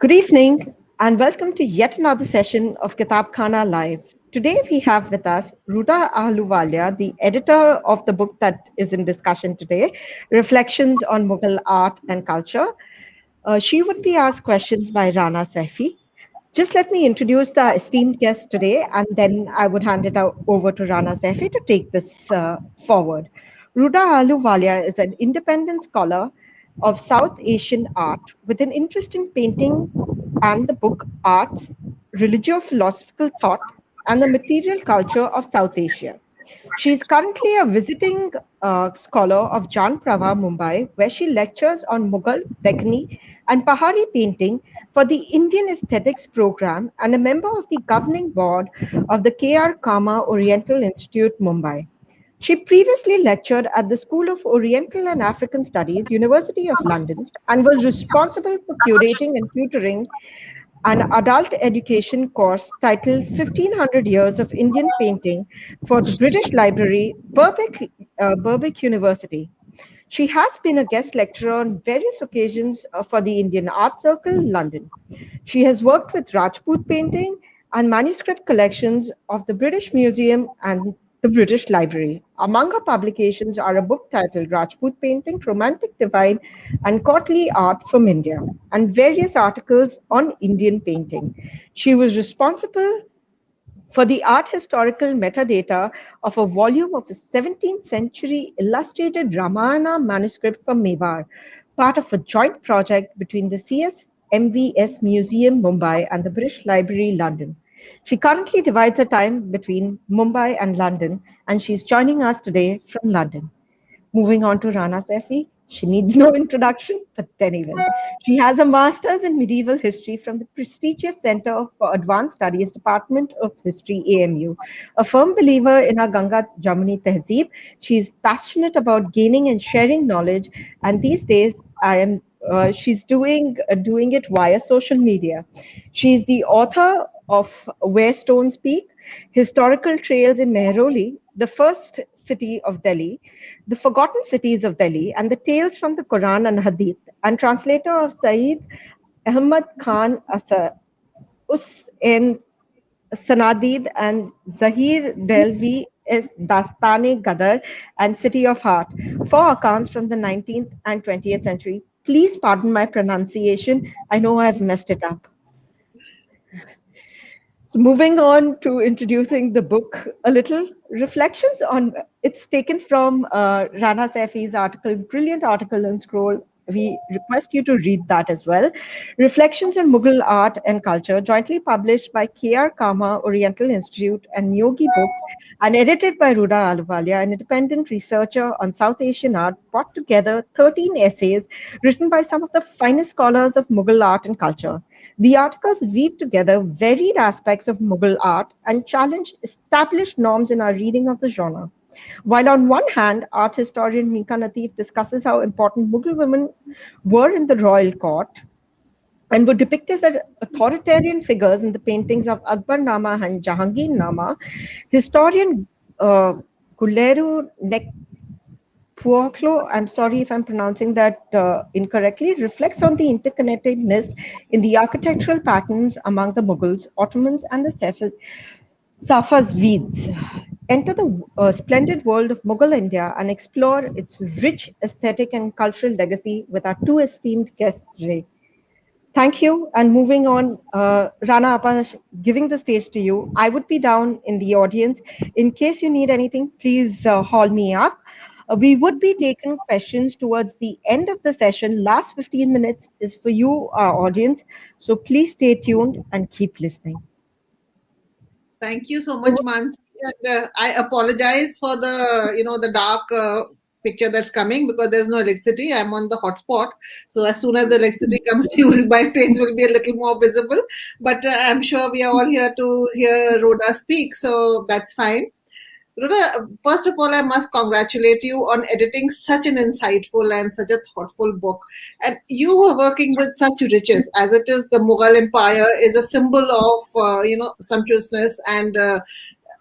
Good evening and welcome to yet another session of Kitab Khana Live. Today we have with us Roda Ahluwalia, the editor of the book that is in discussion today, Reflections on Mughal Art and Culture. She would be asked questions by Rana Safvi. Just let me introduce the esteemed guest today and then I would hand it over to Rana Safvi to take this forward. Ruda Ahluwalia is an independent scholar of South Asian art with an interest in painting and the book arts, religio-philosophical thought, and the material culture of South Asia. She is currently a visiting scholar of Jan Prava, Mumbai, where she lectures on Mughal, Deccani, and Pahari painting for the Indian Aesthetics Program and a member of the governing board of the K.R. Kama Oriental Institute, Mumbai. She previously lectured at the School of Oriental and African Studies, University of London, and was responsible for curating and tutoring an adult education course titled 1500 Years of Indian Painting for the British Library, Berwick University. She has been a guest lecturer on various occasions for the Indian Art Circle, London. She has worked with Rajput painting and manuscript collections of the British Museum and the British Library. Among her publications are a book titled Rajput Painting, Romantic Divine, and Courtly Art from India, and various articles on Indian painting. She was responsible for the art historical metadata of a volume of a 17th century illustrated Ramayana manuscript from Mewar, part of a joint project between the CSMVS Museum Mumbai and the British Library London. She currently divides her time between Mumbai and London, and she's joining us today from London. Moving on to Rana Safvi. She needs no introduction, but anyway. She has a master's in medieval history from the prestigious Center for Advanced Studies Department of History, AMU. A firm believer in our Ganga Jamuni Tehzeeb, she is passionate about gaining and sharing knowledge, and these days she's doing it via social media. She's the author of Where Stones Speak, Historical Trails in Mehroli, the first city of Delhi, the forgotten cities of Delhi, and the tales from the Quran and Hadith, and translator of Saeed Ahmad Khan Us in Sanadid and Zahir Delvi is Dastane Gadar and City of Heart, four accounts from the 19th and 20th century. Please pardon my pronunciation. I know I've messed it up. So moving on to introducing the book a little, reflections on it's taken from Rana Saifi's article, brilliant article in Scroll. We request you to read that as well. Reflections on Mughal Art and Culture, jointly published by K.R. Kama Oriental Institute and Yogi Books, and edited by Ruda Ahluwalia, an independent researcher on South Asian art, brought together 13 essays written by some of the finest scholars of Mughal art and culture. The articles weave together varied aspects of Mughal art and challenge established norms in our reading of the genre. While on one hand, art historian Mika Nateef discusses how important Mughal women were in the royal court and were depicted as authoritarian figures in the paintings of Akbar Nama and Jahangir Nama, historian Guleru Puoklo, I'm sorry if I'm pronouncing that incorrectly, reflects on the interconnectedness in the architectural patterns among the Mughals, Ottomans, and the Safavids. Enter the splendid world of Mughal India and explore its rich aesthetic and cultural legacy with our two esteemed guests today. Thank you. And moving on, Rana Appa, giving the stage to you. I would be down in the audience. In case you need anything, please haul me up. We would be taking questions towards the end of the session. Last 15 minutes is for you, our audience. So please stay tuned and keep listening. Thank you so much, Mansi. And I apologize for the dark picture that's coming because there's no electricity. I'm on the hotspot. So as soon as the electricity comes, my face will be a little more visible. But I'm sure we are all here to hear Rhoda speak. So that's fine. Rhoda, first of all, I must congratulate you on editing such an insightful and such a thoughtful book. And you were working with such riches, as it is. The Mughal Empire is a symbol of, sumptuousness and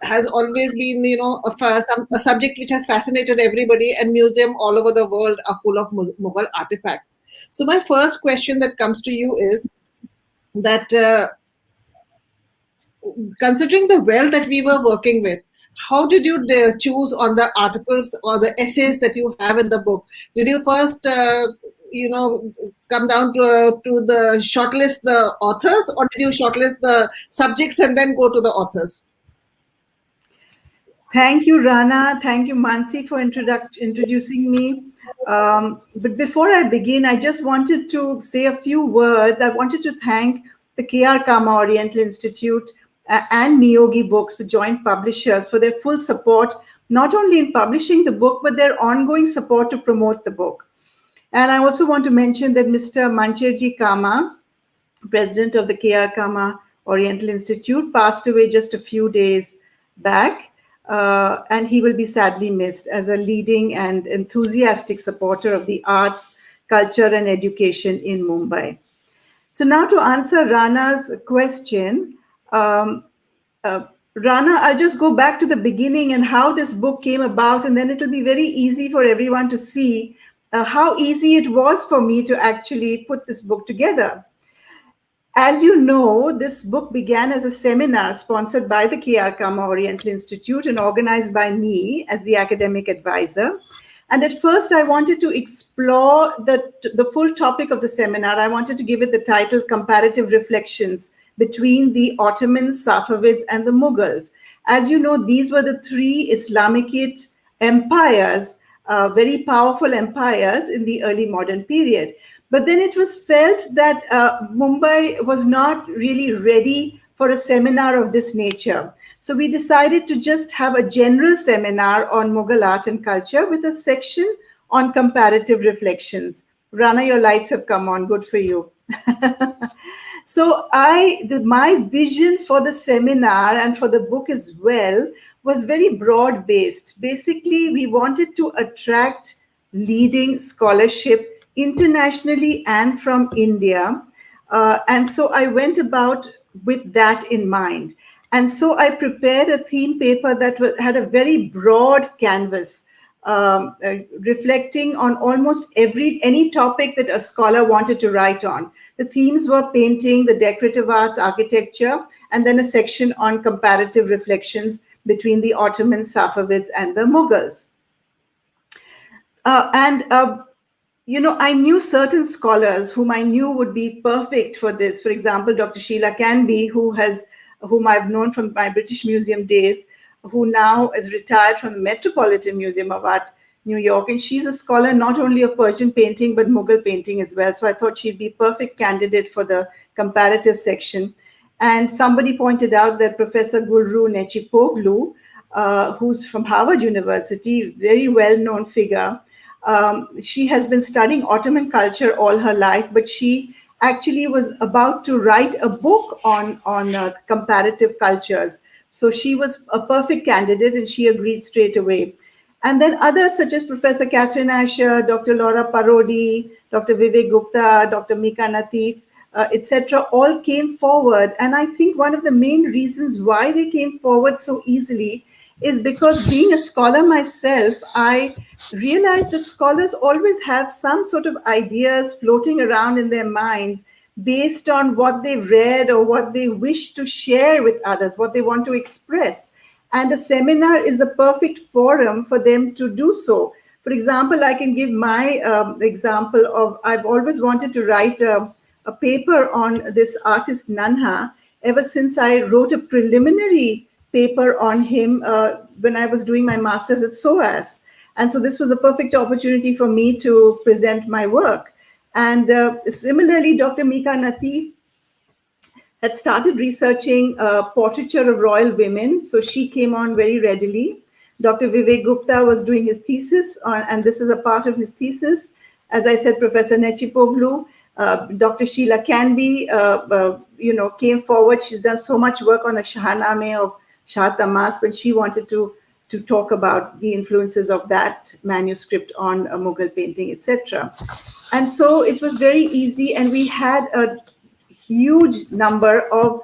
has always been, a subject which has fascinated everybody. And museums all over the world are full of Mughal artifacts. So my first question that comes to you is, that considering the wealth that we were working with, how did you choose on the articles or the essays that you have in the book? Did you first, come down to the shortlist the authors, or did you shortlist the subjects and then go to the authors? Thank you, Rana. Thank you, Mansi, for introducing me. But before I begin, I just wanted to say a few words. I wanted to thank the K.R. Kama Oriental Institute and Niyogi Books, the joint publishers, for their full support, not only in publishing the book, but their ongoing support to promote the book. And I also want to mention that Mr. Mancherji Kama, president of the K.R. Kama Oriental Institute, passed away just a few days back. And he will be sadly missed as a leading and enthusiastic supporter of the arts, culture, and education in Mumbai. So now to answer Rana's question, Rana, I'll just go back to the beginning and how this book came about, and then it'll be very easy for everyone to see how easy it was for me to actually put this book together. As you know, this book began as a seminar sponsored by the K.R. Kama Oriental Institute and organized by me as the academic advisor. And at first, I wanted to explore the full topic of the seminar. I wanted to give it the title Comparative Reflections Between the Ottomans, Safavids, and the Mughals. As you know, these were the three Islamic empires, very powerful empires in the early modern period. But then it was felt that Mumbai was not really ready for a seminar of this nature. So we decided to just have a general seminar on Mughal art and culture with a section on comparative reflections. Rana, your lights have come on. Good for you. So my vision for the seminar and for the book as well was very broad-based. Basically, we wanted to attract leading scholarship internationally and from India. And so I went about with that in mind. And so I prepared a theme paper that had a very broad canvas, reflecting on almost any topic that a scholar wanted to write on. The themes were painting, the decorative arts, architecture, and then a section on comparative reflections between the Ottomans, Safavids, and the Mughals. I knew certain scholars whom I knew would be perfect for this. For example, Dr. Sheila Canby, whom I've known from my British Museum days, who now is retired from the Metropolitan Museum of Art, New York. And she's a scholar not only of Persian painting, but Mughal painting as well. So I thought she'd be perfect candidate for the comparative section. And somebody pointed out that Professor Gulru Nechipoglu, who's from Harvard University, very well-known figure, she has been studying Ottoman culture all her life, but she actually was about to write a book on comparative cultures. So she was a perfect candidate and she agreed straight away. And then others such as Professor Catherine Asher, Dr. Laura Parodi, Dr. Vivek Gupta, Dr. Mika Natif, etc., all came forward. And I think one of the main reasons why they came forward so easily is because being a scholar myself, I realized that scholars always have some sort of ideas floating around in their minds based on what they've read or what they wish to share with others, what they want to express. And a seminar is the perfect forum for them to do so. For example, I can give my example of, I've always wanted to write a paper on this artist Nanha ever since I wrote a preliminary paper on him when I was doing my master's at SOAS. And so this was the perfect opportunity for me to present my work. And similarly, Dr. Mika Natif had started researching portraiture of royal women. So she came on very readily. Dr. Vivek Gupta was doing his thesis on, and this is a part of his thesis. As I said, Professor Nechipoglu, Dr. Sheila Canby, came forward. She's done so much work on a Shahnameh of Shah Tamas, but she wanted to talk about the influences of that manuscript on Mughal painting, etc. And so it was very easy, and we had a huge number of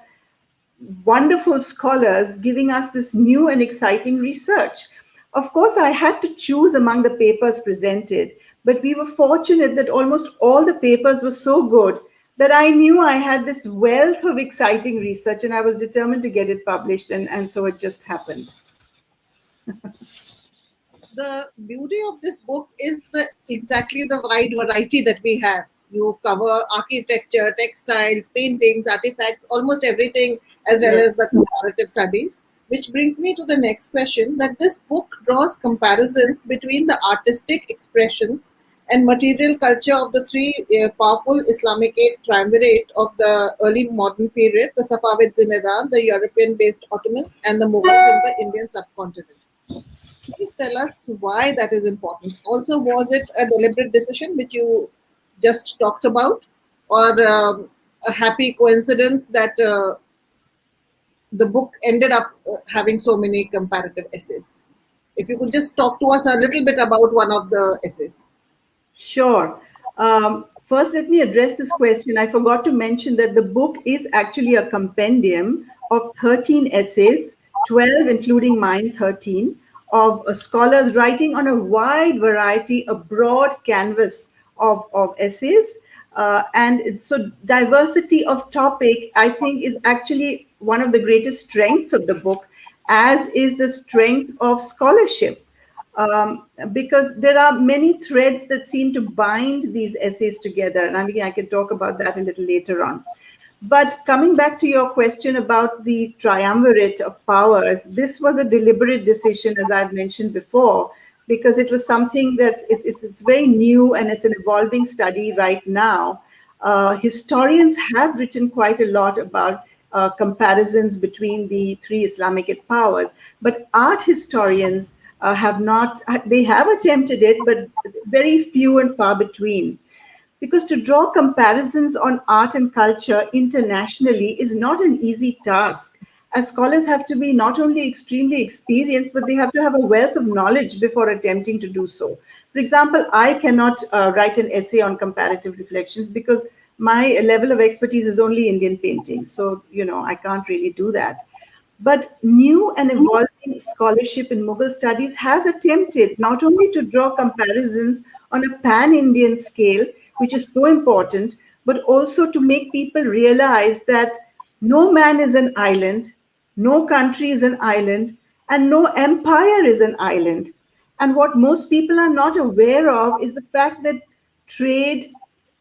wonderful scholars giving us this new and exciting research. Of course, I had to choose among the papers presented, but we were fortunate that almost all the papers were so good that I knew I had this wealth of exciting research and I was determined to get it published. And so it just happened. The beauty of this book is exactly the wide variety that we have. You cover architecture, textiles, paintings, artifacts, almost everything, as well Yes. as the comparative studies. Which brings me to the next question, that this book draws comparisons between the artistic expressions and material culture of the three powerful Islamic triumvirate of the early modern period, the Safavids in Iran, the European-based Ottomans, and the Mughals in the Indian subcontinent. Please tell us why that is important. Also, was it a deliberate decision which you just talked about, or a happy coincidence that the book ended up having so many comparative essays? If you could just talk to us a little bit about one of the essays. Sure. First, let me address this question. I forgot to mention that the book is actually a compendium of 13 essays, 12 including mine, 13, of scholars writing on a wide variety, a broad canvas of essays. So diversity of topic, I think, is actually one of the greatest strengths of the book, as is the strength of scholarship. Because there are many threads that seem to bind these essays together. And I mean, I can talk about that a little later on. But coming back to your question about the triumvirate of powers, this was a deliberate decision, as I've mentioned before, because it was something it's very new and it's an evolving study right now. Historians have written quite a lot about comparisons between the three Islamic powers, but art historians have not, they have attempted it, but very few and far between. Because to draw comparisons on art and culture internationally is not an easy task, as scholars have to be not only extremely experienced, but they have to have a wealth of knowledge before attempting to do so. For example, I cannot write an essay on comparative reflections because my level of expertise is only Indian painting. So, I can't really do that. But new and evolving scholarship in Mughal studies has attempted not only to draw comparisons on a pan-Indian scale, which is so important, but also to make people realize that no man is an island, no country is an island, and no empire is an island. And what most people are not aware of is the fact that trade,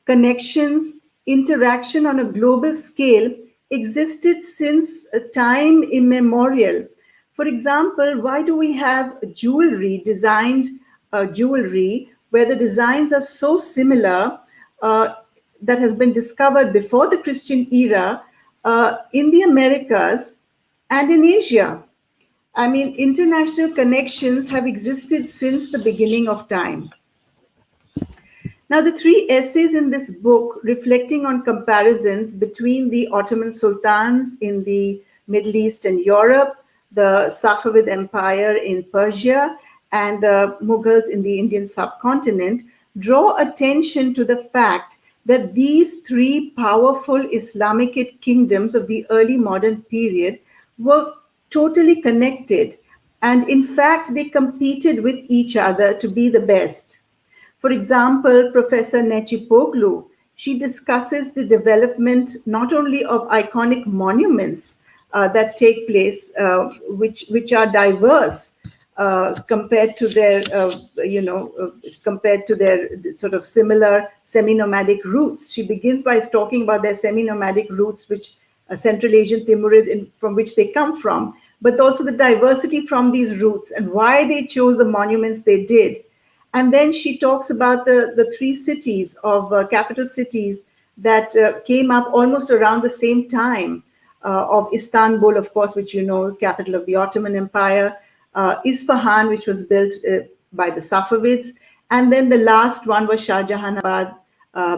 connections, interaction on a global scale existed since a time immemorial. For example, why do we have jewelry where the designs are so similar, that has been discovered before the Christian era, in the Americas and in Asia? I mean, international connections have existed since the beginning of time. Now, the three essays in this book reflecting on comparisons between the Ottoman sultans in the Middle East and Europe, the Safavid Empire in Persia, and the Mughals in the Indian subcontinent draw attention to the fact that these three powerful Islamic kingdoms of the early modern period were totally connected. And in fact, they competed with each other to be the best. For example, Professor Nechipoglu, she discusses the development not only of iconic monuments that take place, which are diverse compared to their, compared to their sort of similar semi-nomadic roots. She begins by talking about their semi-nomadic roots, which Central Asian Timurid, from which they come from, but also the diversity from these roots and why they chose the monuments they did. And then she talks about the three cities of capital cities that came up almost around the same time, of Istanbul, of course, which capital of the Ottoman Empire, Isfahan, which was built by the Safavids, and then the last one was Shah Jahanabad,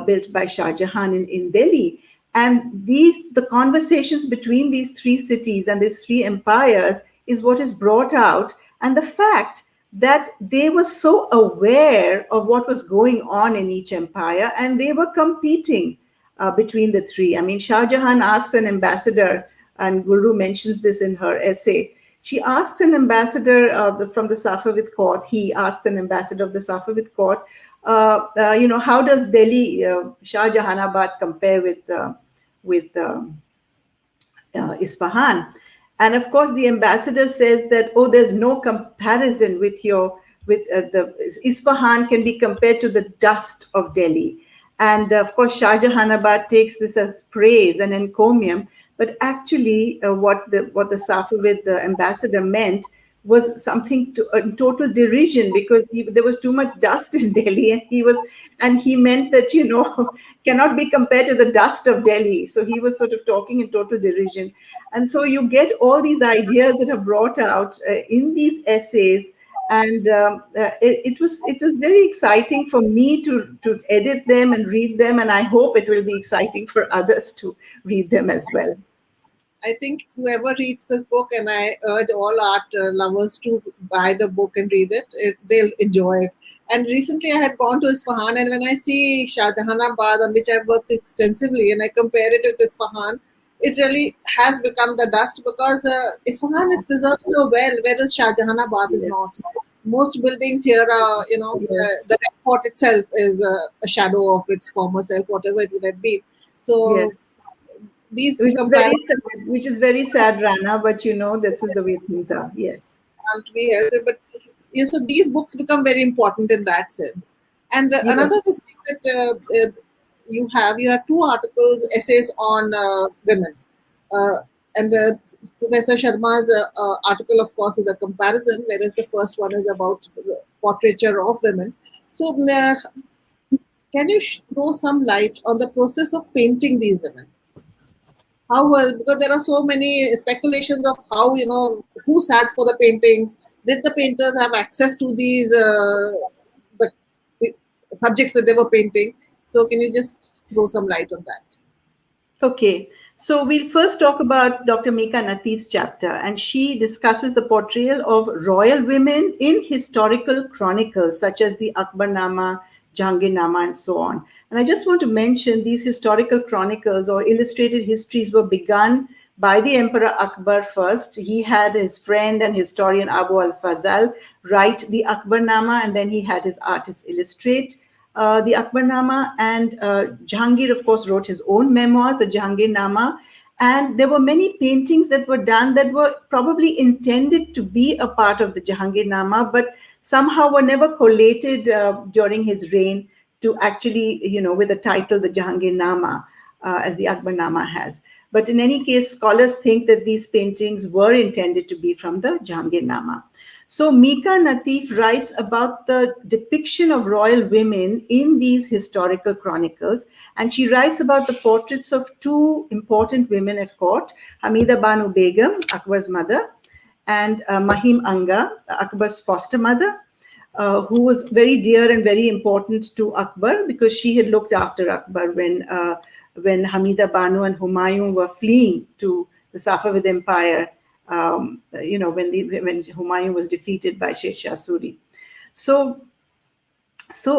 built by Shah Jahan in Delhi. And the conversations between these three cities and these three empires is what is brought out, and the fact that they were so aware of what was going on in each empire, and they were competing between the three. I mean, Shah Jahan asks an ambassador, and Guru mentions this in her essay. She asks an ambassador from the Safavid court, he asked an ambassador of the Safavid court, how does Delhi, Shah Jahanabad compare with Isfahan? And of course, the ambassador says that, oh, there's no comparison with the Isfahan can be compared to the dust of Delhi. And of course, Shah Jahanabad takes this as praise and encomium. But actually, what the Safavid, the ambassador, meant was something to total derision, because there was too much dust in Delhi, and he meant that cannot be compared to the dust of Delhi. So he was sort of talking in total derision, and so you get all these ideas that are brought out in these essays, and it was very exciting for me to edit them and read them, and I hope it will be exciting for others to read them as well. I think whoever reads this book, and I urge all art lovers to buy the book and read it, they'll enjoy it. And recently I had gone to Isfahan, and when I see Shah Jahanabad, on which I've worked extensively, and I compare it with Isfahan, it really has become the dust, because Isfahan is preserved so well, whereas Shah Jahanabad is not. Most buildings here are, Yes. the Red Fort itself is a shadow of its former self, whatever it would have been. So Yes. these Which is very comparisons sad, Rana, but this is the way things are. Yes. can't be helped. But so these books become very important in that sense. And Yes. another thing that you have two articles, essays on women. Uh, and Professor Sharma's article, of course, is a comparison, whereas the first one is about portraiture of women. So, can you throw some light on the process of painting these women? How well, because there are so many speculations of how, who sat for the paintings. Did the painters have access to these the subjects that they were painting? So can you just throw some light on that? Okay. So we'll first talk about Dr. Mika Nateef's chapter, and she discusses the portrayal of royal women in historical chronicles such as the Akbarnama, Jahangirnama, and so on. And I just want to mention these historical chronicles or illustrated histories were begun by the Emperor Akbar first. He had his friend and historian Abu al-Fazal write the Akbarnama, and then he had his artists illustrate the Akbarnama, and Jahangir, of course, wrote his own memoirs, the Jahangirnama, and there were many paintings that were done that were probably intended to be a part of the Jahangirnama, but somehow were never collated during his reign to actually, with the title, the Jahangirnama, as the Akbarnama has. But in any case, scholars think that these paintings were intended to be from the Jahangirnama. So Mika Nateef writes about the depiction of royal women in these historical chronicles, and she writes about the portraits of two important women at court, Hamida Banu Begum, Akbar's mother, and Mahim Anga, Akbar's foster mother, who was very dear and very important to Akbar because she had looked after Akbar when Hamida Banu and Humayun were fleeing to the Safavid Empire. When Humayun was defeated by Sheikh Shah Suri. So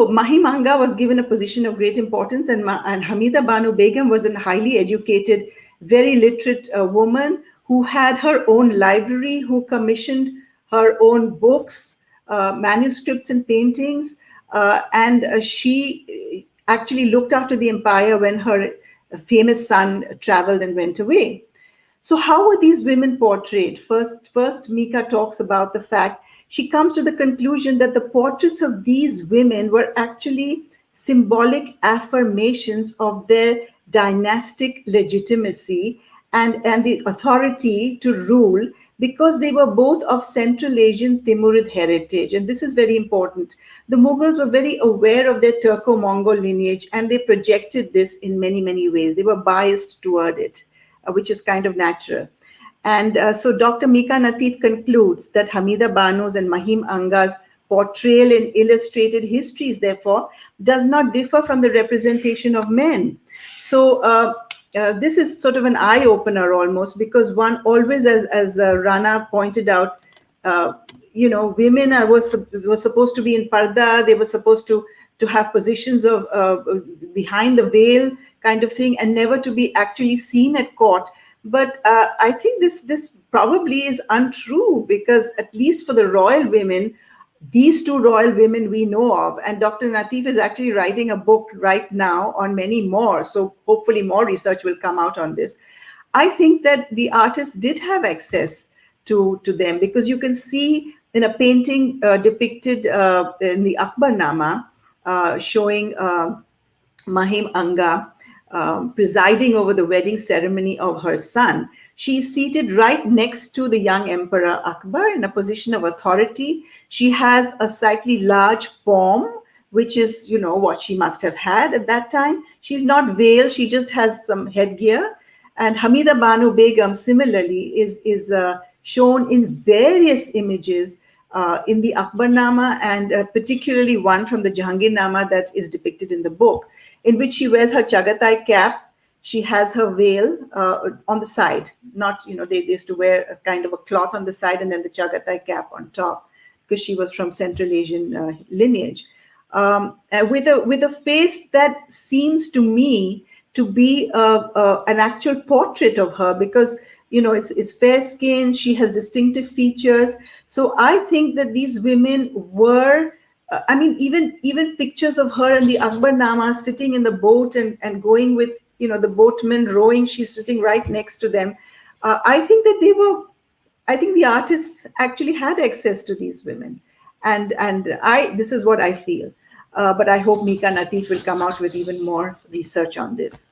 Mahim Anga was given a position of great importance, and Hamida Banu Begum was a highly educated, very literate woman who had her own library, who commissioned her own books, manuscripts and paintings, and she actually looked after the empire when her famous son traveled and went away. So how were these women portrayed? First, Mika talks about the fact, she comes to the conclusion that the portraits of these women were actually symbolic affirmations of their dynastic legitimacy and the authority to rule, because they were both of Central Asian Timurid heritage. And this is very important. The Mughals were very aware of their Turco-Mongol lineage, and they projected this in many, many ways. They were biased toward it, which is kind of natural. And so Dr. Mika Nateef concludes that Hamida Banu's and Mahim Anga's portrayal in illustrated histories, therefore, does not differ from the representation of men. So this is sort of an eye-opener almost, because one always, as Rana pointed out, women were supposed to be in parda, they were supposed to have positions of behind the veil kind of thing, and never to be actually seen at court. But I think this probably is untrue, because at least for the royal women, these two royal women we know of, and Dr. Natif is actually writing a book right now on many more, so hopefully more research will come out on this. I think that the artists did have access to them, because you can see in a painting depicted in the Akbarnama, showing Mahim Anga presiding over the wedding ceremony of her son. She's seated right next to the young Emperor Akbar in a position of authority. She has a slightly large form, which is, you know, what she must have had at that time. She's not veiled, she just has some headgear. And Hamida Banu Begum, similarly, is shown in various images in the Akbarnama, and particularly one from the Jahangirnama that is depicted in the book, in which she wears her Chagatai cap. She has her veil on the side. Not, you know, they used to wear a kind of a cloth on the side and then the Chagatai cap on top, because she was from Central Asian lineage. With a face that seems to me to be an actual portrait of her, because, you know, it's fair skin, she has distinctive features. So I think that these women were, I mean, even pictures of her in the Akbarnama sitting in the boat and going with, you know, the boatmen rowing, she's sitting right next to them. I think that I think the artists actually had access to these women. And this is what I feel. But I hope Mika Natif will come out with even more research on this.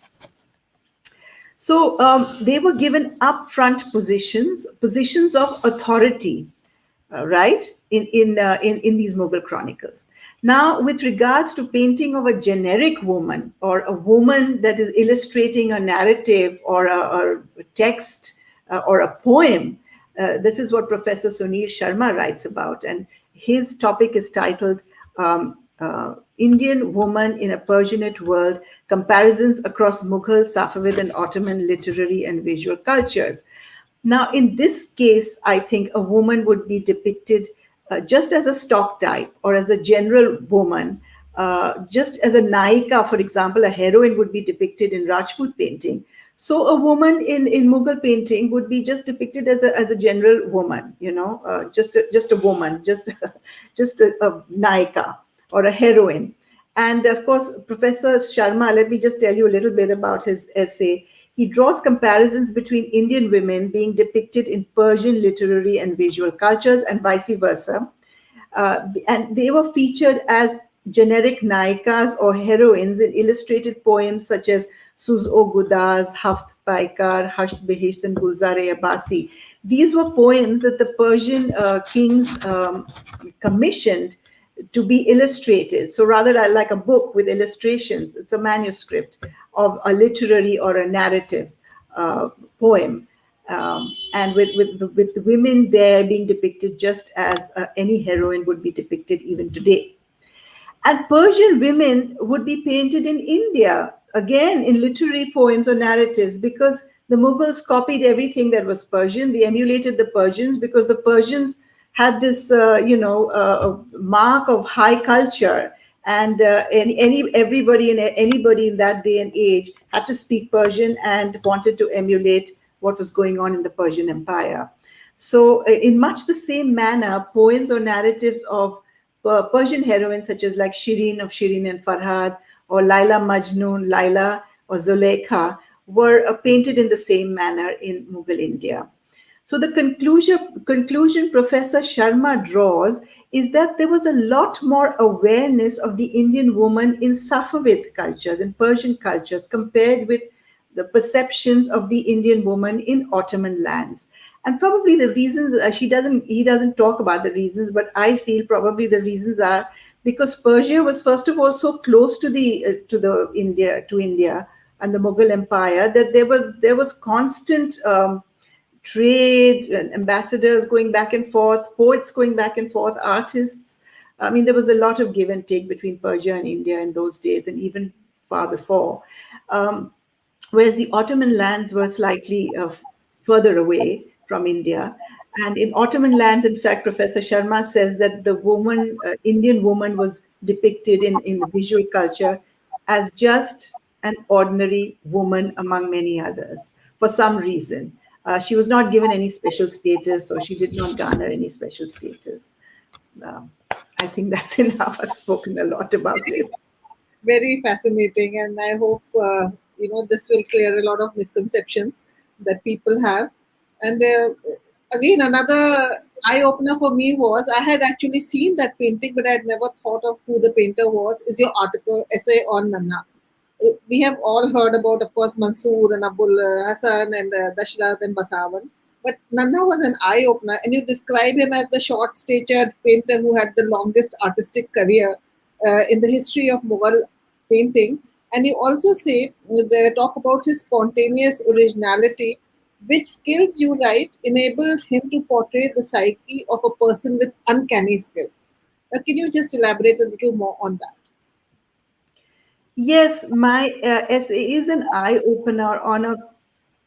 So they were given upfront positions of authority, right, in these Mughal chronicles. Now, with regards to painting of a generic woman, or a woman that is illustrating a narrative or a text or a poem, this is what Professor Sunil Sharma writes about, and his topic is titled Indian Woman in a Persianate World, Comparisons Across Mughal, Safavid, and Ottoman Literary and Visual Cultures. Now, in this case, I think a woman would be depicted just as a stock type or as a general woman, just as a naika, for example, a heroine would be depicted in Rajput painting. So a woman in Mughal painting would be just depicted as a general woman, you know, just a woman, just a naika or a heroine. And of course, Professor Sharma, let me just tell you a little bit about his essay. He draws comparisons between Indian women being depicted in Persian literary and visual cultures and vice versa. And they were featured as generic naikas or heroines in illustrated poems such as Suz O Gudaz, Haft Paikar, Hasht Behisht, and Gulzar-e Abbasi. These were poems that the Persian kings commissioned to be illustrated. So rather like a book with illustrations, it's a manuscript of a literary or a narrative poem. And with the women there being depicted just as any heroine would be depicted even today. And Persian women would be painted in India, again in literary poems or narratives, because the Mughals copied everything that was Persian. They emulated the Persians because the Persians had this, mark of high culture, and everybody in that day and age had to speak Persian and wanted to emulate what was going on in the Persian Empire. So, in much the same manner, poems or narratives of Persian heroines, such as like Shirin of Shirin and Farhad, or Laila Majnun, Laila or Zulekha, were painted in the same manner in Mughal India. So the conclusion Professor Sharma draws is that there was a lot more awareness of the Indian woman in Safavid cultures, in Persian cultures, compared with the perceptions of the Indian woman in Ottoman lands. And probably the reasons, he doesn't talk about the reasons, but I feel probably the reasons are because Persia was first of all so close to India and the Mughal Empire, that there was constant trade and ambassadors going back and forth, poets going back and forth, artists. I mean, there was a lot of give and take between Persia and India in those days, and even far before. Whereas the Ottoman lands were slightly further away from India. And in Ottoman lands, in fact, Professor Sharma says that the woman, Indian woman, was depicted in the visual culture as just an ordinary woman among many others for some reason. She was not given any special status, or she did not garner any special status. I think that's enough. I've spoken a lot about it. Very fascinating, and I hope this will clear a lot of misconceptions that people have. And again, another eye opener for me was I had actually seen that painting, but I had never thought of who the painter was. Is your article essay on Nanha? We have all heard about, of course, Mansoor and Abul Hassan and Dashrath and Basavan. But Nanna was an eye opener, and you describe him as the short statured painter who had the longest artistic career in the history of Mughal painting. And you also say, they talk about his spontaneous originality, which skills you write enabled him to portray the psyche of a person with uncanny skill. Can you just elaborate a little more on that? Yes, my essay is an eye opener on a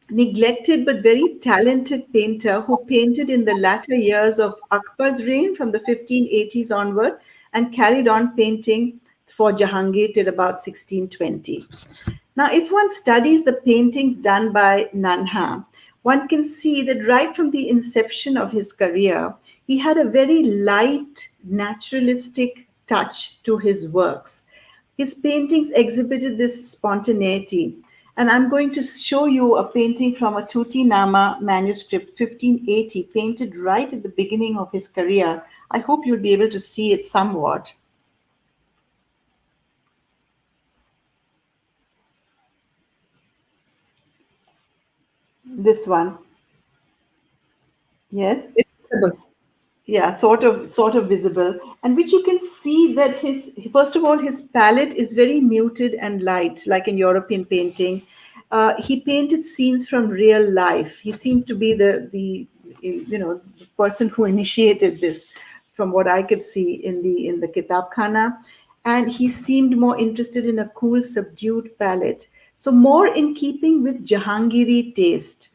neglected but very talented painter who painted in the latter years of Akbar's reign from the 1580s onward and carried on painting for Jahangir till about 1620. Now, if one studies the paintings done by Nanha, one can see that right from the inception of his career, he had a very light, naturalistic touch to his works. His paintings exhibited this spontaneity. And I'm going to show you a painting from a Tuti Nama manuscript, 1580, painted right at the beginning of his career. I hope you'll be able to see it somewhat. This one. Yes. It's visible. Yeah, sort of visible, and which you can see that his first of all his palette is very muted and light, like in European painting. He painted scenes from real life. He seemed to be the person who initiated this, from what I could see in the Kitab Khana, and he seemed more interested in a cool, subdued palette, so more in keeping with Jahangiri taste.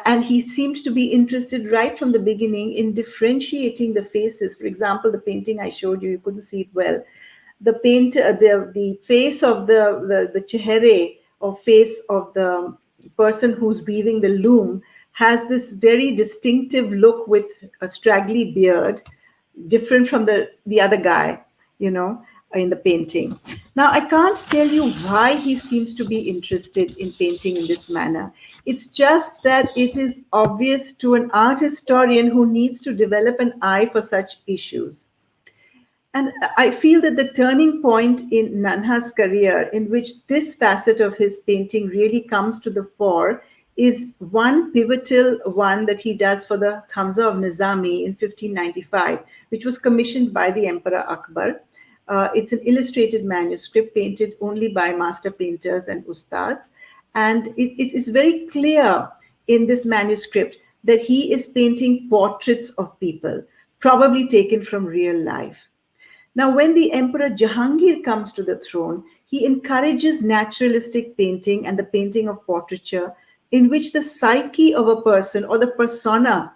And he seemed to be interested right from the beginning in differentiating the faces. For example, the painting I showed you, you couldn't see it well. The face of the chehere, or face of the person who's weaving the loom, has this very distinctive look with a straggly beard, different from the other guy, you know, in the painting. Now, I can't tell you why he seems to be interested in painting in this manner. It's just that it is obvious to an art historian who needs to develop an eye for such issues. And I feel that the turning point in Nanha's career, in which this facet of his painting really comes to the fore, is one pivotal one that he does for the Hamza of Nizami in 1595, which was commissioned by the Emperor Akbar. It's an illustrated manuscript painted only by master painters and ustads. And it's very clear in this manuscript that he is painting portraits of people, probably taken from real life. Now, when the Emperor Jahangir comes to the throne, he encourages naturalistic painting and the painting of portraiture, in which the psyche of a person or the persona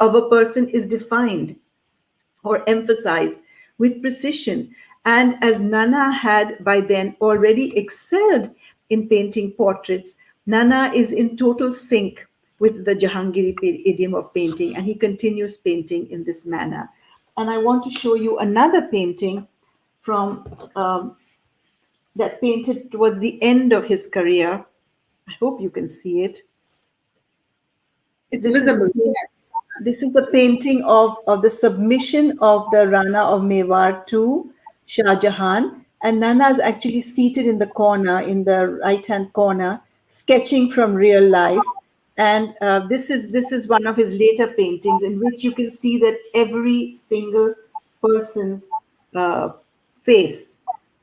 of a person is defined or emphasized with precision. And as Nana had by then already excelled in painting portraits, Nana is in total sync with the Jahangiri idiom of painting, and he continues painting in this manner. And I want to show you another painting from that painted towards the end of his career. I hope you can see it. It's This is visible. this is a painting of the submission of the Rana of Mewar to Shah Jahan. And Nana is actually seated in the corner, in the right-hand corner, sketching from real life. And this is one of his later paintings, in which you can see that every single person's uh, face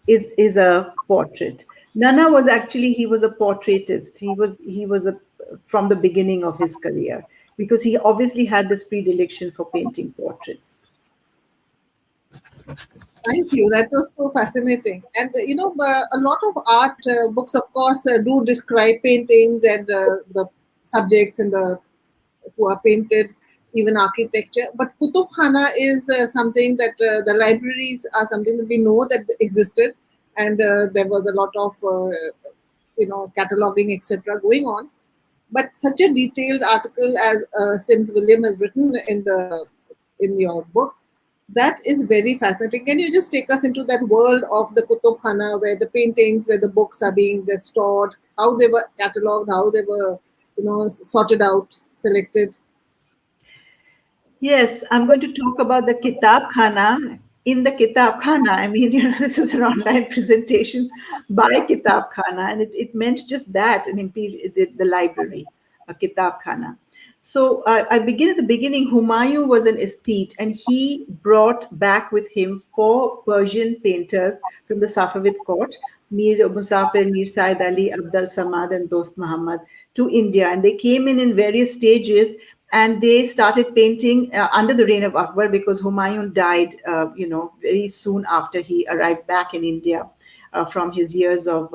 is a portrait. Nana was actually, he was a portraitist. He was a from the beginning of his career, because he obviously had this predilection for painting portraits. Thank you. That was so fascinating. And a lot of art books, of course, do describe paintings and the subjects and the who are painted, even architecture. But Kutub Khana is something that the libraries are something that we know that existed, and there was a lot of cataloging, etc., going on. But such a detailed article as Sims William has written in your book That is very fascinating. Can you just take us into that world of the Kitab Khana, where the paintings, where the books are being stored, how they were catalogued, how they were, sorted out, selected? Yes, I'm going to talk about the Kitab Khana. In the Kitab Khana, I mean, this is an online presentation by Kitab Khana, and it meant just that, the library, a Kitab Khana. So I begin at the beginning. Humayun was an aesthete, and he brought back with him four Persian painters from the Safavid court, Mir Musafir, Mir Said Ali, Abdul Samad, and Dost Muhammad, to India. And they came in various stages, and they started painting under the reign of Akbar, because Humayun died, very soon after he arrived back in India. From his years of,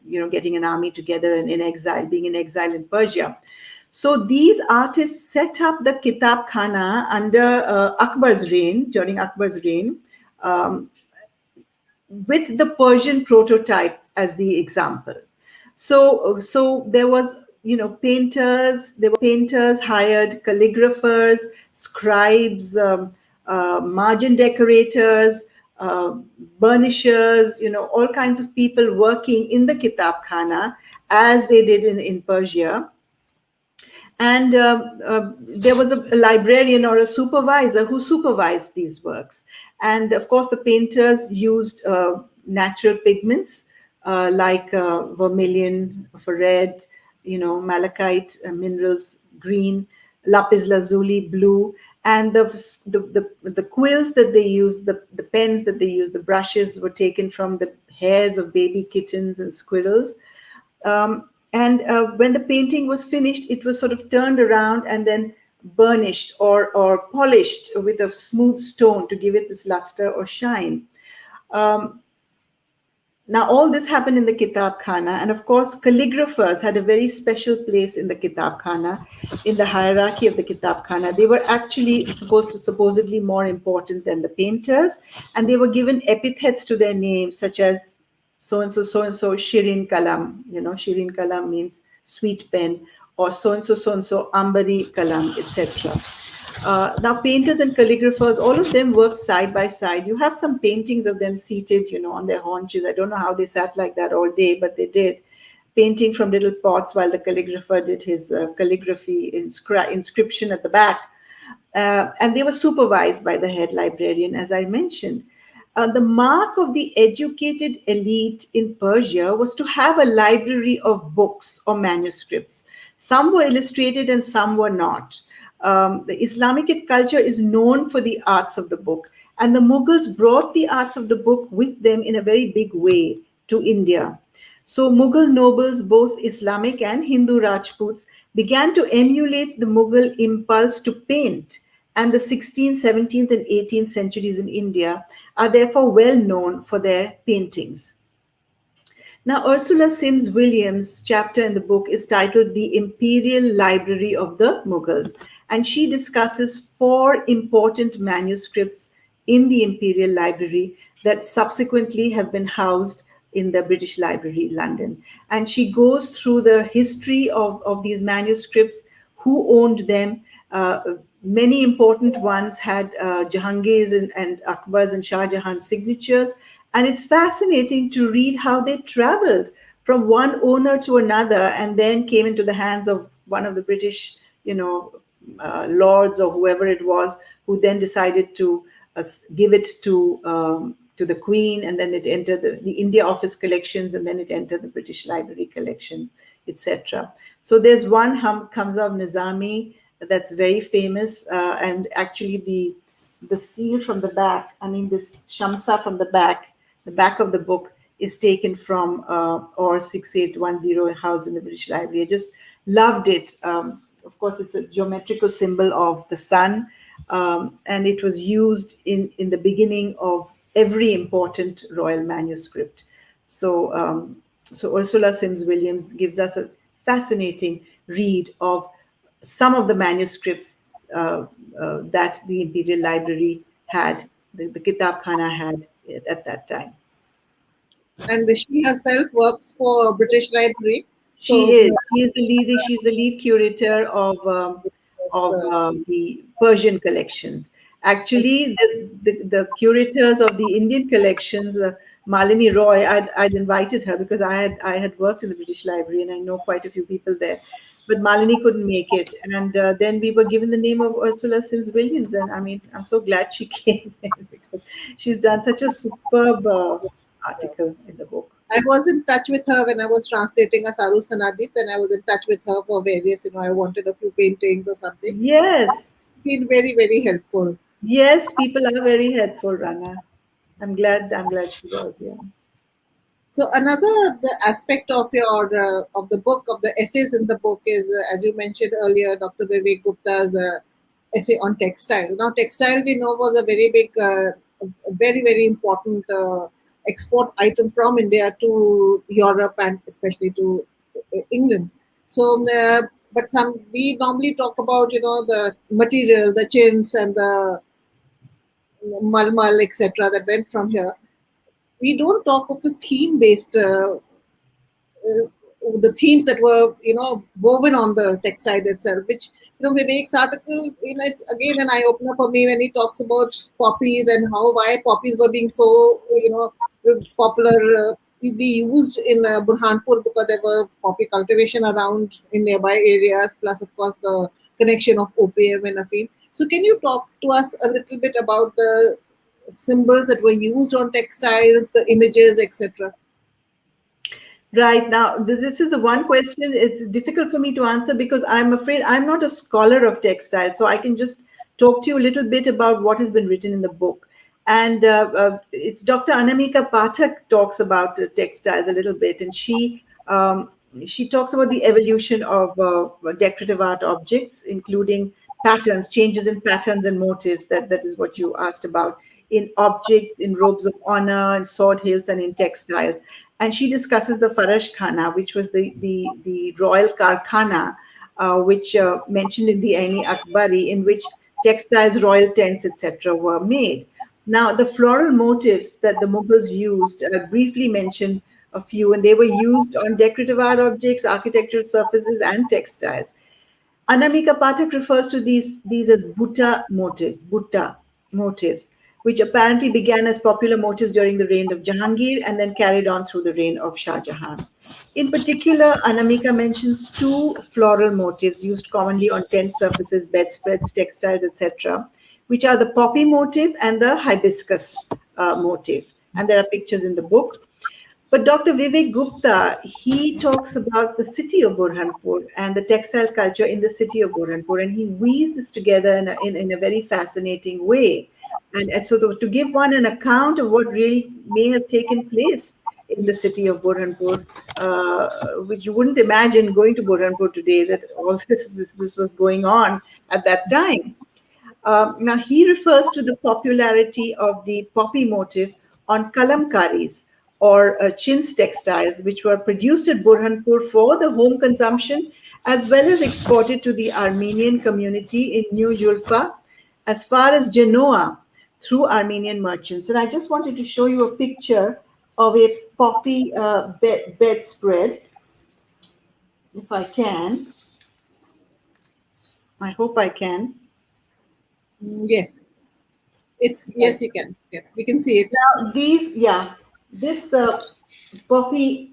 getting an army together and in exile, being in exile in Persia. So these artists set up the Kitab Khana under Akbar's reign, during Akbar's reign, um, with the Persian prototype as the example. So there was, painters. There were painters, hired calligraphers, scribes, margin decorators, uh, burnishers. All kinds of people working in the Kitab Khana as they did in Persia. And there was a librarian or a supervisor who supervised these works. And of course, the painters used natural pigments like vermilion for red, malachite minerals, green, lapis lazuli, blue. And the quills that they used, the pens that they used, the brushes were taken from the hairs of baby kittens and squirrels. And when the painting was finished, it was sort of turned around and then burnished or polished with a smooth stone to give it this luster or shine. Um, Now, all this happened in the Kitab Khana, and of course, calligraphers had a very special place in the Kitab Khana, in the hierarchy of the Kitab Khana. They were actually supposedly more important than the painters, and they were given epithets to their names, such as so and so, Shirin Kalam. Shirin Kalam means sweet pen, or so and so, Ambari Kalam, etc. Now, painters and calligraphers, all of them worked side by side. You have some paintings of them seated, on their haunches. I don't know how they sat like that all day, but they did, painting from little pots while the calligrapher did his calligraphy inscription at the back. And they were supervised by the head librarian, as I mentioned. The mark of the educated elite in Persia was to have a library of books or manuscripts. Some were illustrated and some were not. The Islamic culture is known for the arts of the book, and the Mughals brought the arts of the book with them in a very big way to India. So Mughal nobles, both Islamic and Hindu Rajputs, began to emulate the Mughal impulse to paint, and the 16th, 17th, and 18th centuries in India are therefore well known for their paintings. Now, Ursula Sims Williams' chapter in the book is titled The Imperial Library of the Mughals, and she discusses four important manuscripts in the Imperial Library that subsequently have been housed in the British Library, London. And she goes through the history of these manuscripts, who owned them. Many important ones had Jahangir's and Akbar's and Shah Jahan's signatures. And it's fascinating to read how they traveled from one owner to another and then came into the hands of one of the British, lords or whoever it was, who then decided to give it to the Queen, and then it entered the India Office collections, and then it entered the British Library collection, etc. So there's one Hamza of Nizami that's very famous, and actually the seal from the back, this Shamsa from the back of the book is taken from or 6810, housed in the British Library. I just loved it. Of course, it's a geometrical symbol of the sun, and it was used in the beginning of every important royal manuscript. So Ursula Sims Williams gives us a fascinating read of some of the manuscripts that the Imperial Library had, the Kitab Khana had at that time. And she herself works for British Library. She So is. She's the lead curator of the Persian collections. Actually, the curators of the Indian collections, Malini Roy, I'd invited her because I had worked in the British Library and I know quite a few people there. But Malini couldn't make it. And then we were given the name of Ursula Sims Williams. And I mean, I'm so glad she came there because she's done such a superb article in the book. I was in touch with her when I was translating a Saru Sanadit, and I was in touch with her for various, I wanted a few paintings or something. Yes. Been very, very helpful. Yes, people are very helpful, Rana. I'm glad she was, yeah. So another the aspect of your of the book of the essays in the book is, as you mentioned earlier, Dr. Vivek Gupta's essay on textile. Now, textile we know was a very big, very very important export item from India to Europe and especially to England. So, but some we normally talk about the material, the chintz and the malmal, etc. that went from here. We don't talk of the theme based the themes that were woven on the textile itself, which Vivek's article, it's again an eye opener for me when he talks about poppies and why poppies were being so popular, be used in Burhanpur because there were poppy cultivation around in nearby areas, plus of course the connection of opium and afin. So can you talk to us a little bit about the symbols that were used on textiles, the images, etc.? Right now, this is the one question. It's difficult for me to answer because I'm afraid I'm not a scholar of textiles. So I can just talk to you a little bit about what has been written in the book. And it's Dr. Anamika Pathak talks about textiles a little bit, and she talks about the evolution of decorative art objects, including patterns, changes in patterns and motifs. That is what you asked about in objects, in robes of honor, in sword hilts, and in textiles. And she discusses the Farash Khana, which was the royal karkhana, which mentioned in the Aini Akbari, in which textiles, royal tents, etc., were made. Now, the floral motifs that the Mughals used, briefly mentioned a few, and they were used on decorative art objects, architectural surfaces, and textiles. Anamika Pathak refers to these as Butta motifs, which apparently began as popular motifs during the reign of Jahangir and then carried on through the reign of Shah Jahan. In particular, Anamika mentions two floral motifs used commonly on tent surfaces, bedspreads, textiles, etc., which are the poppy motif and the hibiscus motif. And there are pictures in the book. But Dr. Vivek Gupta, he talks about the city of Burhanpur and the textile culture in the city of Burhanpur, and he weaves this together in a very fascinating way. And so to give one an account of what really may have taken place in the city of Burhanpur, which you wouldn't imagine going to Burhanpur today, that all this was going on at that time. Now, he refers to the popularity of the poppy motif on kalamkaris or chintz textiles, which were produced at Burhanpur for the home consumption as well as exported to the Armenian community in New Julfa as far as Genoa through Armenian merchants. And I just wanted to show you a picture of a poppy bedspread, if I can. I hope I can. Yes. Yes, you can. Yeah, we can see it. Now this poppy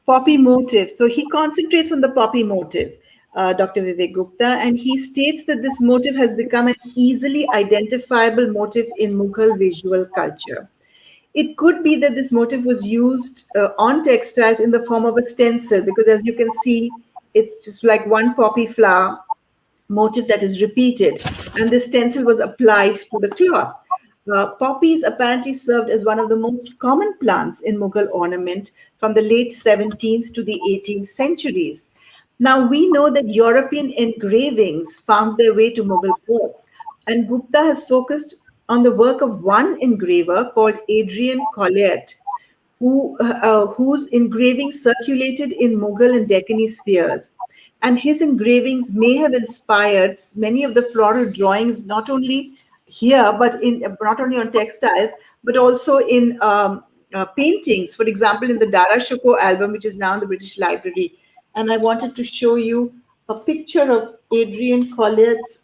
poppy motive. So he concentrates on the poppy motive, Dr. Vivek Gupta, and he states that this motive has become an easily identifiable motive in Mughal visual culture. It could be that this motif was used on textiles in the form of a stencil, because as you can see, it's just like one poppy flower motif that is repeated, and this stencil was applied to the cloth. Poppies apparently served as one of the most common plants in Mughal ornament from the late 17th to the 18th centuries. Now, we know that European engravings found their way to Mughal courts, and Gupta has focused on the work of one engraver called Adrian Colliert, whose engravings circulated in Mughal and Deccan spheres. And his engravings may have inspired many of the floral drawings, not only here, but not only on textiles, but also in paintings. For example, in the Dara Shoko album, which is now in the British Library. And I wanted to show you a picture of Adrian Collier's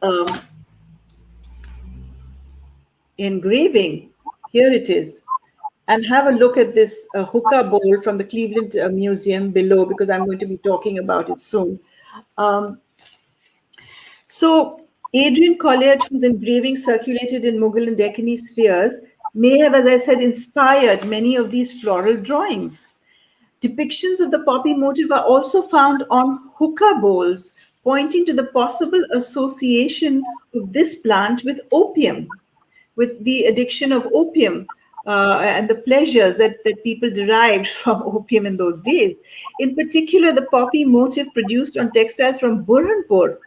engraving. Here it is. And have a look at this hookah bowl from the Cleveland Museum below, because I'm going to be talking about it soon. Um, so Adrian Collier, whose engraving circulated in Mughal and Deccan spheres, may have, as I said, inspired many of these floral drawings. Depictions of the poppy motif are also found on hookah bowls, pointing to the possible association of this plant with opium, with the addiction of opium and the pleasures that people derived from opium in those days. In particular, the poppy motif produced on textiles from Burhanpur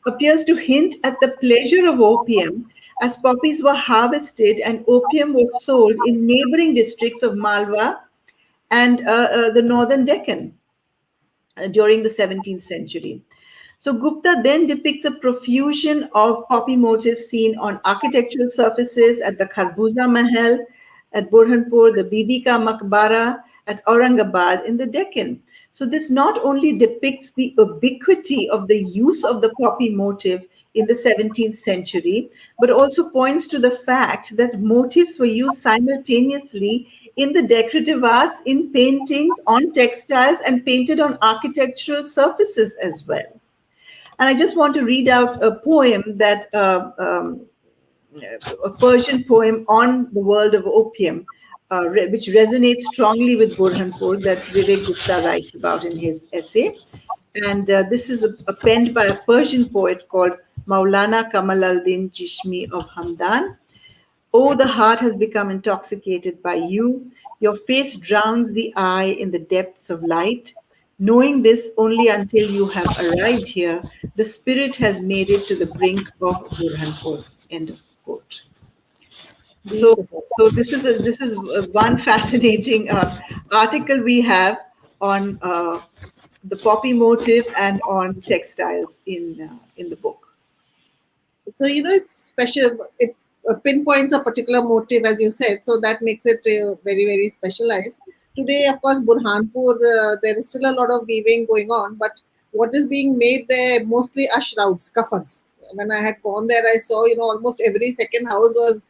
appears to hint at the pleasure of opium, as poppies were harvested and opium was sold in neighboring districts of Malwa and the northern Deccan during the 17th century. So Gupta then depicts a profusion of poppy motifs seen on architectural surfaces at the Kharbuza Mahal, at Burhanpur, the Bibi Ka Maqbara, at Aurangabad in the Deccan. So this not only depicts the ubiquity of the use of the poppy motif in the 17th century, but also points to the fact that motifs were used simultaneously in the decorative arts, in paintings, on textiles, and painted on architectural surfaces as well. And I just want to read out a poem that a Persian poem on the world of opium, which resonates strongly with Burhanpur, that Vivek Gupta writes about in his essay. And this is penned by a Persian poet called Maulana Kamal al-Din Jishmi of Hamdan. Oh, the heart has become intoxicated by you. Your face drowns the eye in the depths of light. Knowing this only until you have arrived here, the spirit has made it to the brink of Burhanpur. End of quote. So, Beautiful. so this is one fascinating article we have on the poppy motif and on textiles in the book. So it's special. It pinpoints a particular motive, as you said, so that makes it very, very specialized. Today, of course, Burhanpur, there is still a lot of weaving going on, but what is being made there mostly are shrouds, kaffans. When I had gone there, I saw almost every second house was,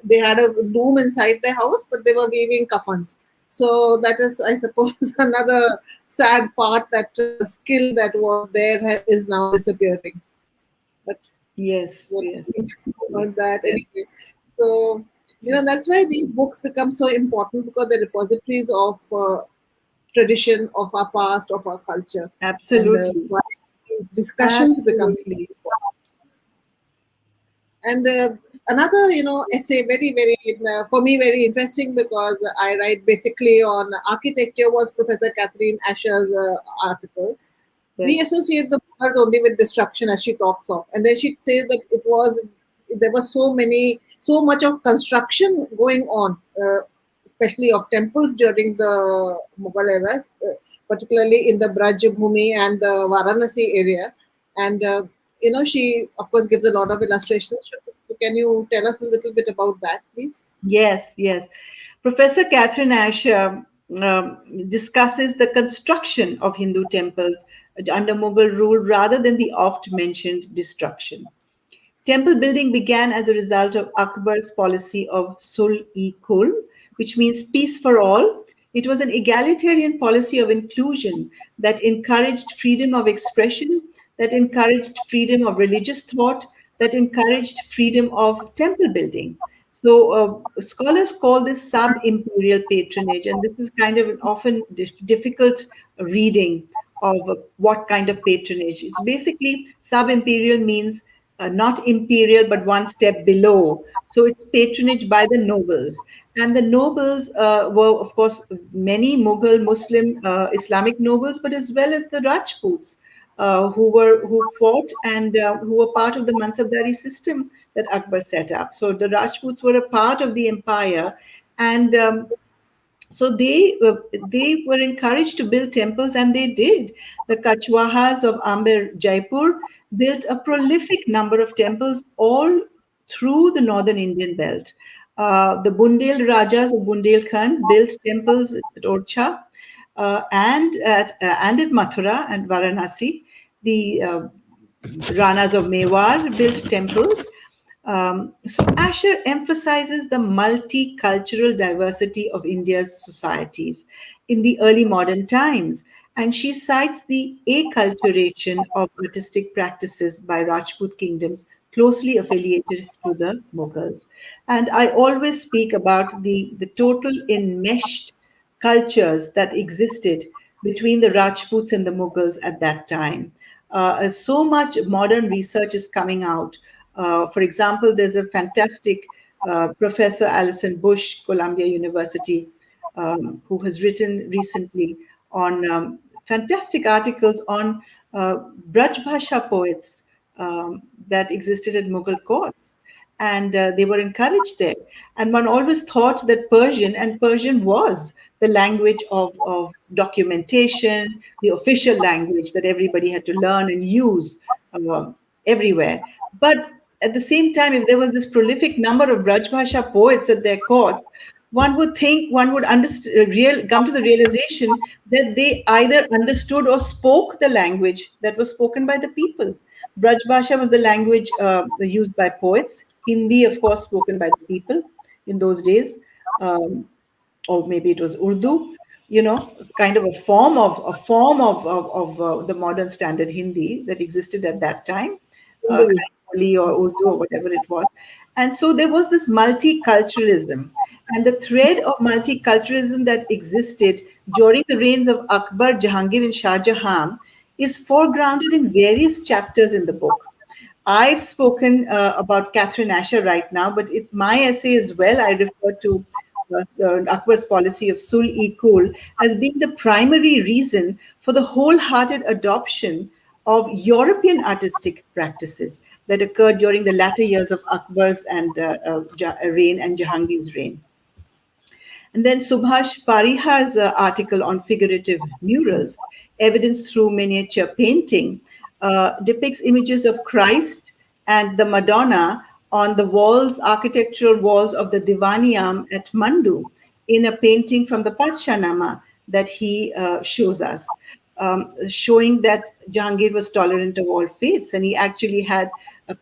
they had a loom inside their house, but they were weaving kaffans. So that is, I suppose, another sad part, that skill that was there is now disappearing. But Yes, what yes, about that yes, anyway. So, that's why these books become so important, because they're repositories of tradition, of our past, of our culture. And absolutely, why these discussions become absolutely. important. And another, essay, very, very, for me, very interesting, because I write basically on architecture, was Professor Catherine Asher's article. We Yes, associate the Mughals only with destruction, as she talks of, and then she says that there was so much of construction going on, especially of temples during the Mughal eras, particularly in the Braj Bhumi and the Varanasi area. And she of course gives a lot of illustrations. So can you tell us a little bit about that, please? yes, yes. Professor Catherine Asher discusses the construction of Hindu temples under Mughal rule rather than the oft mentioned destruction. Temple building began as a result of Akbar's policy of Sul-e-Kul, which means peace for all. It was an egalitarian policy of inclusion that encouraged freedom of expression, that encouraged freedom of religious thought, that encouraged freedom of temple building. So scholars call this sub-imperial patronage, and this is kind of an often difficult reading of what kind of patronage. It's basically sub-imperial means not imperial, but one step below. So it's patronage by the nobles. And the nobles were, of course, many Mughal Muslim Islamic nobles, but as well as the Rajputs, who fought and who were part of the Mansabdari system that Akbar set up. So the Rajputs were a part of the empire, and so they were encouraged to build temples, and they did. The Kachwahas of Amber Jaipur built a prolific number of temples all through the northern Indian belt. The Bundel Rajas of Bundelkhand built temples at Orcha and at Mathura and Varanasi. The Ranas of Mewar built temples. So Asher emphasizes the multicultural diversity of India's societies in the early modern times, and she cites the acculturation of artistic practices by Rajput kingdoms closely affiliated to the Mughals. And I always speak about the total enmeshed cultures that existed between the Rajputs and the Mughals at that time. So much modern research is coming out. For example, there's a fantastic Professor Alison Bush, Columbia University, who has written recently on fantastic articles on Braj Bhasha poets that existed at Mughal courts. And they were encouraged there. And one always thought that Persian was the language of documentation, the official language that everybody had to learn and use everywhere. But at the same time, if there was this prolific number of Braj Bhasha poets at their courts, one would think, one would come to the realization that they either understood or spoke the language that was spoken by the people. Braj Bhasha was the language used by poets. Hindi, of course, spoken by the people in those days. Or maybe it was Urdu, kind of a form of the modern standard Hindi that existed at that time, Indeed. or Urdu or whatever it was. And so there was this multiculturalism, and the thread of multiculturalism that existed during the reigns of Akbar, Jahangir, and Shah Jahan is foregrounded in various chapters in the book. I've spoken about Catherine Asher right now, but my essay as well, I refer to Akbar's policy of Sul-e-Kul as being the primary reason for the wholehearted adoption of European artistic practices that occurred during the latter years of Akbar's reign and Jahangir's reign. And then Subhash Parihar's article on figurative murals, evidence through miniature painting, depicts images of Christ and the Madonna on the architectural walls of the Divaniyam at Mandu, in a painting from the Padshanama that he shows us, showing that Jahangir was tolerant of all faiths, and he actually had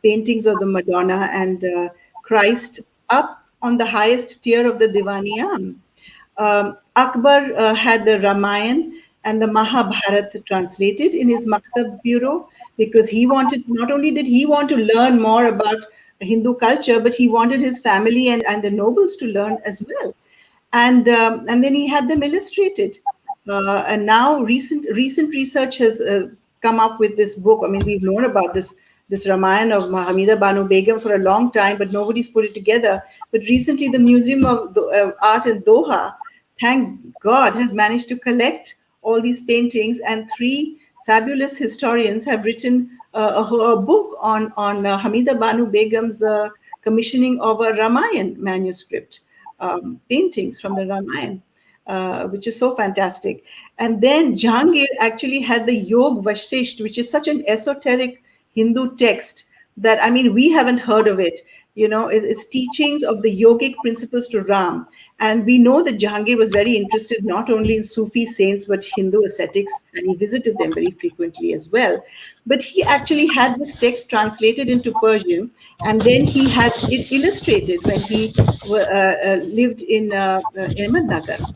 paintings of the Madonna and Christ up on the highest tier of the Divaniyam. Akbar had the Ramayana and the Mahabharata translated in his Maktab bureau, because not only did he want to learn more about Hindu culture, but he wanted his family and the nobles to learn as well. And then he had them illustrated. And now recent research has come up with this book. I mean, we've known about this Ramayana of Hamida Banu Begum for a long time, but nobody's put it together. But recently, the Museum of Art in Doha, thank God, has managed to collect all these paintings, and three fabulous historians have written a book on Hamida Banu Begum's commissioning of a Ramayana manuscript, paintings from the Ramayana. Which is so fantastic. And then Jahangir actually had the Yog Vashisht, which is such an esoteric Hindu text that, I mean, we haven't heard of it. It's teachings of the yogic principles to Ram. And we know that Jahangir was very interested not only in Sufi saints, but Hindu ascetics, and he visited them very frequently as well. But he actually had this text translated into Persian, and then he had it illustrated when he lived in Ahmednagar.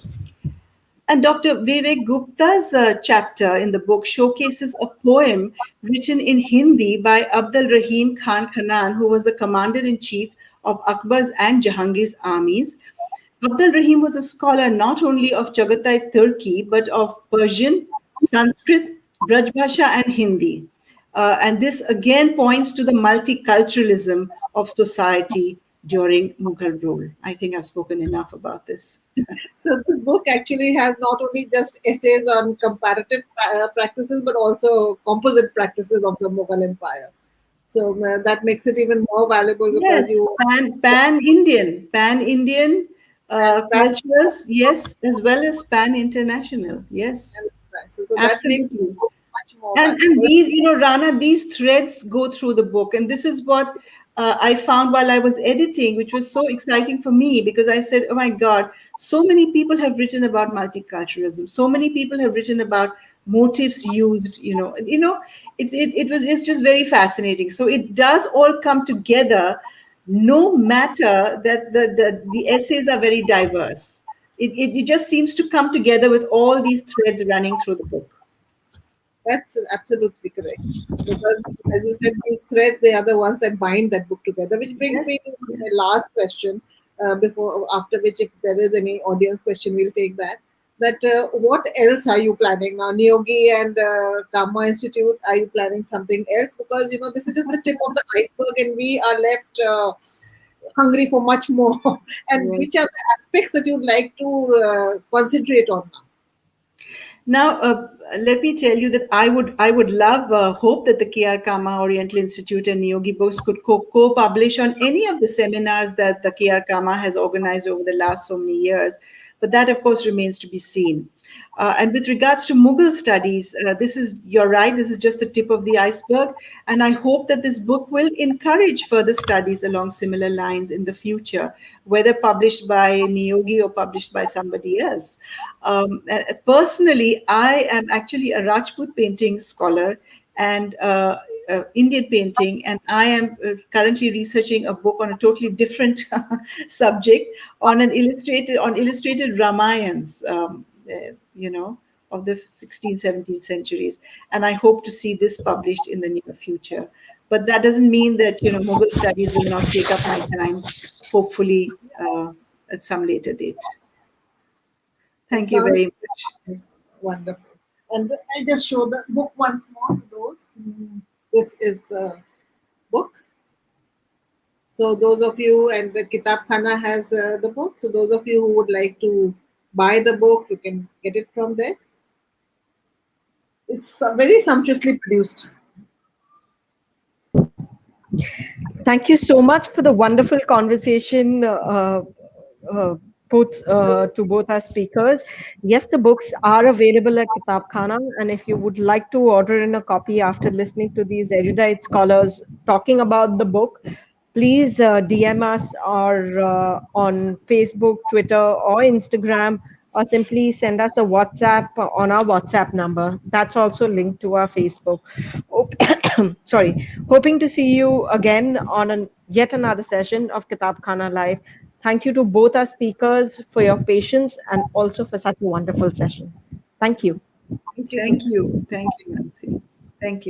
And Dr. Vivek Gupta's chapter in the book showcases a poem written in Hindi by Abdul Rahim Khan Khanan, who was the commander-in-chief of Akbar's and Jahangir's armies. Abdul Rahim was a scholar not only of Chagatai Turki, but of Persian, Sanskrit, Braj Bhasha, and Hindi. And this again points to the multiculturalism of society during Mughal rule. I think I've spoken enough about this. So this book actually has not only just essays on comparative practices, but also composite practices of the Mughal Empire. So that makes it even more valuable, because yes, pan-Indian cultures, yes, as well as pan-international, yes. So that makes it much more valuable. And these, Rana, these threads go through the book, and this is what I found while I was editing, which was so exciting for me, because I said, oh my God, so many people have written about multiculturalism. So many people have written about motifs used, it's just very fascinating. So it does all come together no matter that the essays are very diverse. It just seems to come together with all these threads running through the book. That's absolutely correct. Because, as you said, these threads, they are the ones that bind that book together. Which brings Yes, me to my yes. last question. After which, if there is any audience question, we'll take that. That what else are you planning now? Niyogi and Kama Institute, are you planning something else? Because this is just the tip of the iceberg, and we are left hungry for much more. And Yes. which are the aspects that you'd like to concentrate on now? Now, let me tell you that I would love hope that the KR Kama Oriental Institute and Niyogi Books could co-publish on any of the seminars that the KR Kama has organized over the last so many years, but that of course remains to be seen. And with regards to Mughal studies, you're right, this is just the tip of the iceberg. And I hope that this book will encourage further studies along similar lines in the future, whether published by Niyogi or published by somebody else. Personally, I am actually a Rajput painting scholar and Indian painting, and I am currently researching a book on a totally different subject on illustrated Ramayans. Of the 16th, 17th centuries. And I hope to see this published in the near future. But that doesn't mean that, Mughal studies will not take up my time, hopefully at some later date. It Thank you sounds very much. wonderful. And I'll just show the book once more to those. This is the book. So those of you, and the Kitab Khana has the book. So those of you who would like to buy the book, you can get it from there. It's very sumptuously produced. Thank you so much for the wonderful conversation, uh, to both our speakers. Yes, the books are available at Kitab Khana, and if you would like to order in a copy after listening to these erudite scholars talking about the book, please DM us or on Facebook, Twitter, or Instagram, or simply send us a WhatsApp on our WhatsApp number. That's also linked to our Facebook. Sorry. Hoping to see you again on yet another session of Kitab Khana Live. Thank you to both our speakers for your patience and also for such a wonderful session. Thank you. Thank you so Thank much. you. Thank you, Nancy. Thank you.